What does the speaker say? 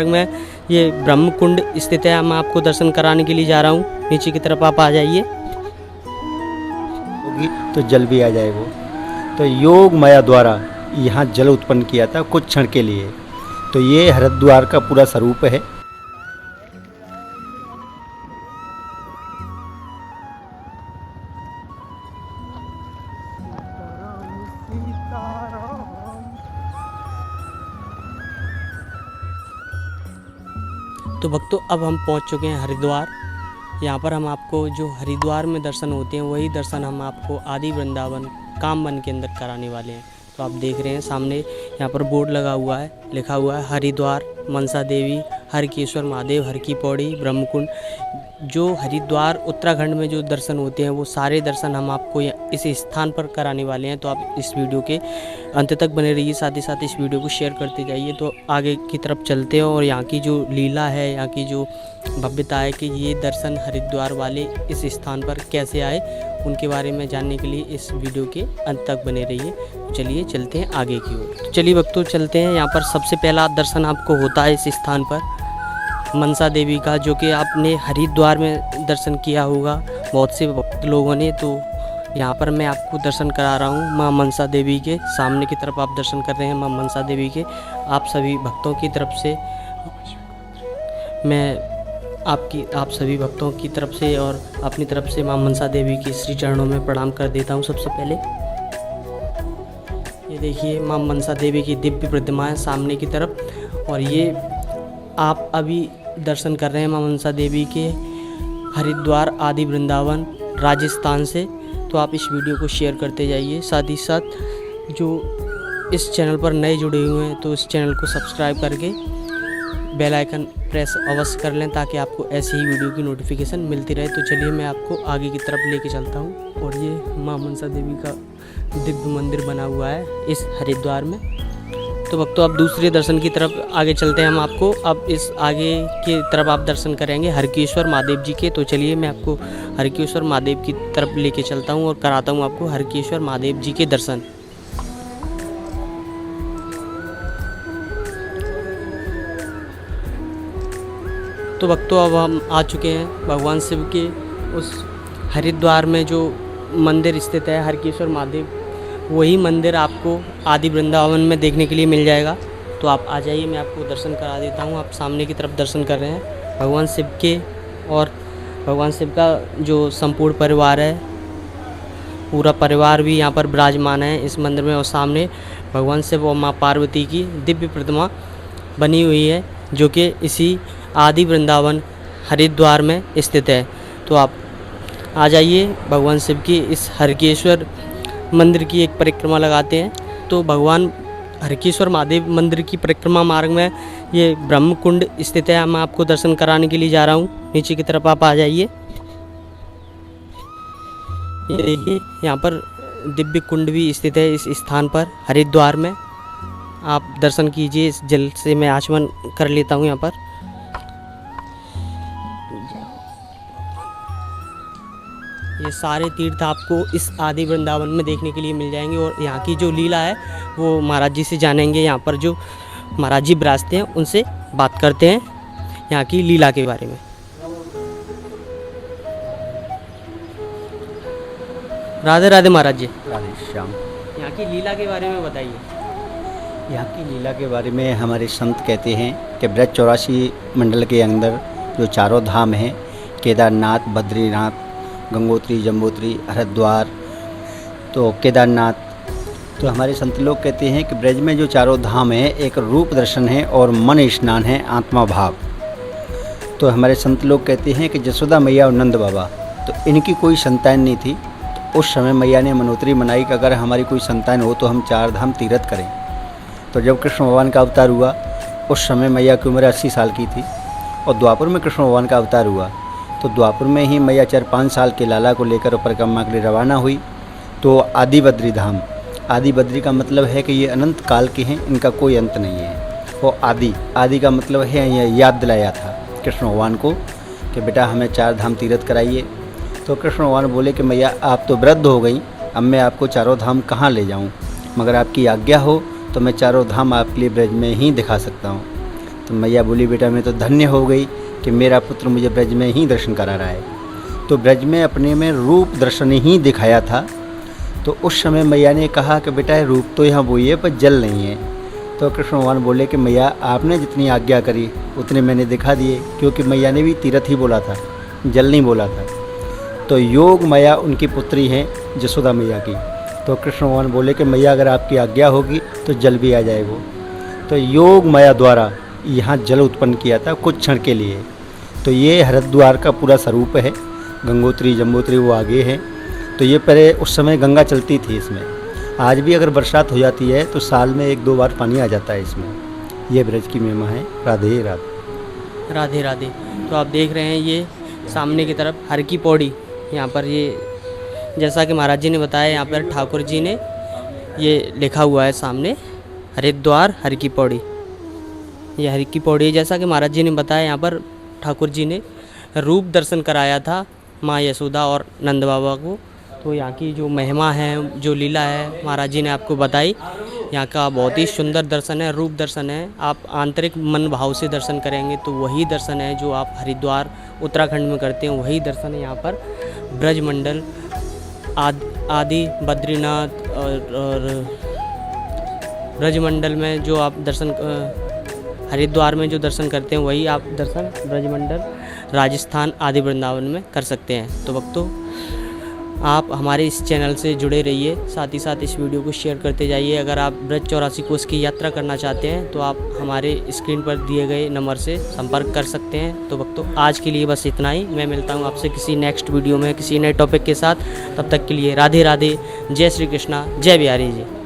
में ये ब्रह्म कुंड स्थित है। मैं आपको दर्शन कराने के लिए जा रहा हूँ। नीचे की तरफ आप आ जाइए। होगी तो जल भी आ जाए। वो तो योग माया द्वारा यहाँ जल उत्पन्न किया था कुछ क्षण के लिए। तो ये हरिद्वार का पूरा स्वरूप है। तो भक्तों, अब हम पहुंच चुके हैं हरिद्वार। यहाँ पर हम आपको जो हरिद्वार में दर्शन होते हैं वही दर्शन हम आपको आदि वृंदावन कामवन के अंदर कराने वाले हैं। तो आप देख रहे हैं सामने यहाँ पर बोर्ड लगा हुआ है, लिखा हुआ है हरिद्वार मनसा देवी हरकेश्वर महादेव हर की पौड़ी ब्रह्मकुंड। जो हरिद्वार उत्तराखंड में जो दर्शन होते हैं वो सारे दर्शन हम आपको इस स्थान पर कराने वाले हैं। तो आप इस वीडियो के अंत तक बने रहिए, साथ ही साथ इस वीडियो को शेयर करते जाइए। तो आगे की तरफ चलते हैं और यहाँ की जो लीला है, यहाँ की जो भव्यता है कि ये दर्शन हरिद्वार वाले इस स्थान पर कैसे आए, उनके बारे में जानने के लिए इस वीडियो के अंत तक बने रहिए। चलिए चलते हैं आगे की ओर। तो चलिए भक्तों चलते हैं। यहाँ पर सबसे पहला दर्शन आपको होता है इस स्थान पर मनसा देवी का, जो कि आपने हरिद्वार में दर्शन किया होगा बहुत से भक्त लोगों ने। तो यहाँ पर मैं आपको दर्शन करा रहा हूँ माँ मनसा देवी के। सामने की तरफ आप दर्शन कर रहे हैं माँ मनसा देवी के। आप सभी भक्तों की तरफ से मैं आप सभी भक्तों की तरफ से और अपनी तरफ से माँ मनसा देवी के श्री चरणों में प्रणाम कर देता हूँ। सबसे पहले ये देखिए माँ मनसा देवी की दिव्य प्रतिमा है सामने की तरफ। और ये आप अभी दर्शन कर रहे हैं माँ मनसा देवी के हरिद्वार आदि वृंदावन राजस्थान से। तो आप इस वीडियो को शेयर करते जाइए। साथ ही साथ जो इस चैनल पर नए जुड़े हुए हैं तो इस चैनल को सब्सक्राइब करके बेल आइकन प्रेस अवश्य कर लें ताकि आपको ऐसी ही वीडियो की नोटिफिकेशन मिलती रहे। तो चलिए मैं आपको आगे की तरफ लेके चलता हूँ। और ये माँ मनसा देवी का दिव्य मंदिर बना हुआ है इस हरिद्वार में। तो भक्तों अब दूसरे दर्शन की तरफ आगे चलते हैं हम आपको। अब इस आगे की तरफ आप दर्शन करेंगे हरकेश्वर महादेव जी के। तो चलिए मैं आपको हरकेश्वर महादेव की तरफ लेके चलता हूँ और कराता हूँ आपको हरकेश्वर महादेव जी के दर्शन। तो भक्तों अब हम आ चुके हैं भगवान शिव के उस हरिद्वार में जो मंदिर स्थित है हरकेश्वर महादेव। वही मंदिर आपको आदि वृंदावन में देखने के लिए मिल जाएगा। तो आप आ जाइए, मैं आपको दर्शन करा देता हूँ। आप सामने की तरफ दर्शन कर रहे हैं भगवान शिव के। और भगवान शिव का जो संपूर्ण परिवार है, पूरा परिवार भी यहाँ पर विराजमान है इस मंदिर में। और सामने भगवान शिव और माँ पार्वती की दिव्य प्रतिमा बनी हुई है जो कि इसी आदि वृंदावन हरिद्वार में स्थित है। तो आप आ जाइए, भगवान शिव की इस हरकेश्वर मंदिर की एक परिक्रमा लगाते हैं। तो भगवान हरकेश्वर महादेव मंदिर की परिक्रमा मार्ग में ये ब्रह्म कुंड स्थित है। मैं आपको दर्शन कराने के लिए जा रहा हूँ। नीचे की तरफ आप आ जाइए। ये देखिए यहाँ पर दिव्य कुंड भी स्थित है इस स्थान पर हरिद्वार में। आप दर्शन कीजिए। इस जल से मैं आचमन कर लेता हूँ यहाँ पर। ये सारे तीर्थ आपको इस आदि वृंदावन में देखने के लिए मिल जाएंगे। और यहाँ की जो लीला है वो महाराज जी से जानेंगे। यहाँ पर जो महाराज जी विराजते हैं उनसे बात करते हैं यहाँ की लीला के बारे में। राधे राधे महाराज जी। राधे श्याम। यहाँ की लीला के बारे में बताइए। यहाँ की लीला के बारे में हमारे संत कहते हैं कि ब्रज 84 मंडल के अंदर जो चारों धाम हैं, केदारनाथ, बद्रीनाथ, गंगोत्री, जम्बोत्री, हरिद्वार, तो केदारनाथ, तो हमारे संत लोग कहते हैं कि ब्रज में जो चारों धाम हैं एक रूप दर्शन है और मन स्नान है, आत्मा भाव। तो हमारे संत लोग कहते हैं कि जसोदा मैया और नंद बाबा, तो इनकी कोई संतान नहीं थी। तो उस समय मैया ने मनोत्री मनाई कि अगर हमारी कोई संतान हो तो हम 4 धाम तीर्थ करें। तो जब कृष्ण भगवान का अवतार हुआ उस समय मैया की उम्र 80 साल की थी। और द्वापर में कृष्ण भगवान का अवतार हुआ तो द्वापर में ही मैया 4-5 साल के लाला को लेकर परिक्रमा के लिए रवाना हुई। तो आदि बद्री धाम, आदि बद्री का मतलब है कि ये अनंत काल के हैं, इनका कोई अंत नहीं है। वो आदि का मतलब है ये याद दिलाया था कृष्ण भगवान को कि बेटा हमें 4 धाम तीर्थ कराइए। तो कृष्ण भगवान बोले कि मैया आप तो वृद्ध हो गई, अब मैं आपको चारों धाम कहाँ ले जाऊँ, मगर आपकी आज्ञा हो तो मैं चारों धाम आपके लिए ब्रज में ही दिखा सकता हूँ। तो मैया बोली बेटा मैं तो धन्य हो गई कि मेरा पुत्र मुझे ब्रज में ही दर्शन करा रहा है। तो ब्रज में अपने में रूप दर्शन ही दिखाया था। तो उस समय मैया ने कहा कि बेटा रूप तो यहाँ वही है पर जल नहीं है। तो कृष्ण भगवान बोले कि मैया आपने जितनी आज्ञा करी उतने मैंने दिखा दिए, क्योंकि मैया ने भी तीर्थ ही बोला था, जल नहीं बोला था। तो योग माया उनकी पुत्री हैं यशोदा मैया की। तो कृष्ण भगवान बोले कि मैया अगर आपकी आज्ञा होगी तो जल भी आ जाए वो। तो योग माया द्वारा यहाँ जल उत्पन्न किया था कुछ क्षण के लिए। तो ये हरिद्वार का पूरा स्वरूप है। गंगोत्री जम्बोत्री वो आगे है। तो ये पहले उस समय गंगा चलती थी इसमें। आज भी अगर बरसात हो जाती है तो साल में 1-2 बार पानी आ जाता है इसमें। ये ब्रज की महिमा है। राधे राधे। राधे राधे। तो आप देख रहे हैं ये सामने की तरफ हर की पौड़ी, यहाँ पर ये जैसा कि महाराज जी ने बताया, यहाँ पर ठाकुर जी ने ये लिखा हुआ है सामने, हरिद्वार हर की पौड़ी। ये हर की पौड़ी, जैसा कि महाराज जी ने बताया, यहाँ पर ठाकुर जी ने रूप दर्शन कराया था माँ यशोदा और नंद बाबा को। तो यहाँ की जो महिमा है, जो लीला है, महाराज जी ने आपको बताई। यहाँ का बहुत ही सुंदर दर्शन है, रूप दर्शन है। आप आंतरिक मन भाव से दर्शन करेंगे तो वही दर्शन है जो आप हरिद्वार उत्तराखंड में करते हैं, वही दर्शन है यहाँ पर ब्रजमंडल आदि बद्रीनाथ और ब्रजमंडल में जो आप दर्शन, हरिद्वार में जो दर्शन करते हैं वही आप दर्शन ब्रजमंडल राजस्थान आदि वृंदावन में कर सकते हैं। तो भक्तों आप हमारे इस चैनल से जुड़े रहिए, साथ ही साथ इस वीडियो को शेयर करते जाइए। अगर आप ब्रज 84 कोस की यात्रा करना चाहते हैं तो आप हमारे स्क्रीन पर दिए गए नंबर से संपर्क कर सकते हैं। तो भक्तों आज के लिए बस इतना ही। मैं मिलता हूँ आपसे किसी नेक्स्ट वीडियो में किसी नए टॉपिक के साथ। तब तक के लिए राधे राधे, जय श्री कृष्णा, जय बिहारी जी।